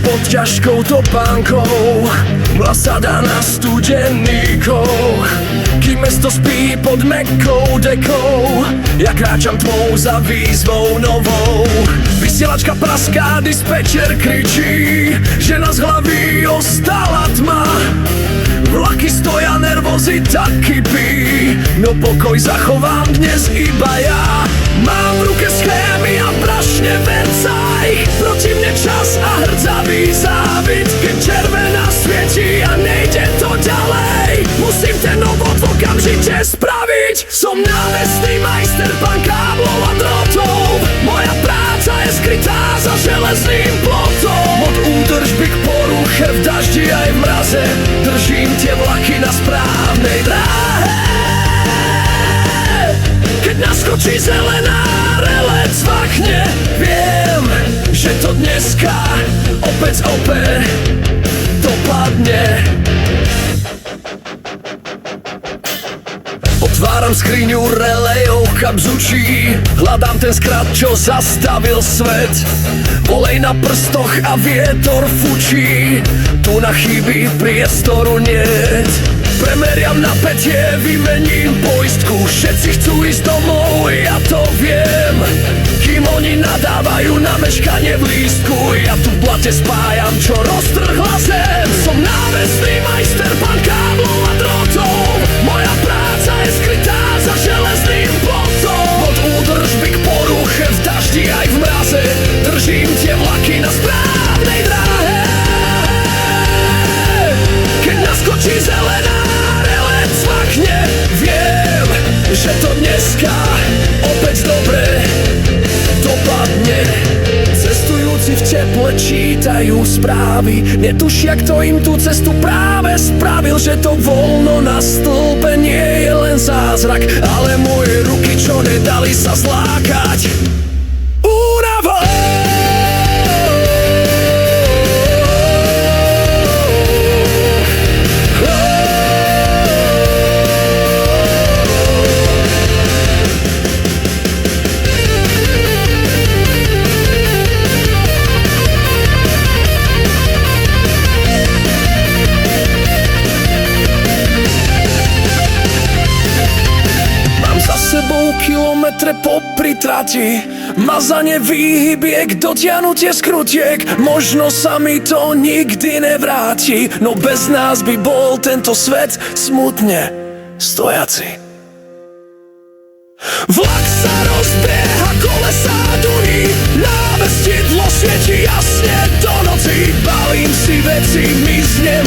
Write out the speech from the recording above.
Pod ťažkou topánkou mla sadá na studeníkov, kým mesto spí pod mäkkou dekou. Ja kráčam tmou za výzvou novou. Vysielačka praská, dispečer kričí, že na z hlavy ostala tma. Vlaky stoja, nervozita kypí, no pokoj zachovám dnes iba ja. Mám v ruke schémy a prašne vercaj, proti mne čas a hrdzavý závit. Keď červená svieti a nejde to ďalej, musím ten obvod okamžite spraviť. Som námestný majster, pán káblov a drotov. Moja práca je skrytá za železným plotom. Od údržby k poruche v daždi aj v mraze držím tie vlaky na správnej dráhe. Keď naskočí zelená, relé cvakne. Viem, že to dneska opäť dopadne. Otváram skriňu relejov, kam zučí. Hľadám ten skrat, čo zastavil svet. Volej na prstoch a vietor fučí. Tu na chyby priestoru niet. Premeriam napätie, vymením poistku. Všetci chcú ísť domov, ja to viem. Kým oni nadávajú na meškanie v lístku, ja tu v blate spájam, čo roztrhla zem. Som námestný majster, pán káblov a drotov. Moja práca je skrytá za železným plotom. Od údržby k poruche v daždi aj v mraze držím tie vlaky na správnej dráhe. Keď naskočí zelená, relé cvakne. Viem, že to dneska opäť dobre dopadne. Cestujúci v teple čítajú správy, netušia, kto im tú cestu práve spravil. Že to voľno na stĺpe nie je len zázrak, ale moje ruky, čo nedali sa zlákať únavou. Kilometre popri trati, mazanie výhybiek, dotiahnutie skrutiek. Možno sa mi to nikdy nevráti, no bez nás by bol tento svet smutne stojaci. Vlak sa rozbieha, kolesá duní, návestidlo svieti jasne do noci. Balím si veci, miznem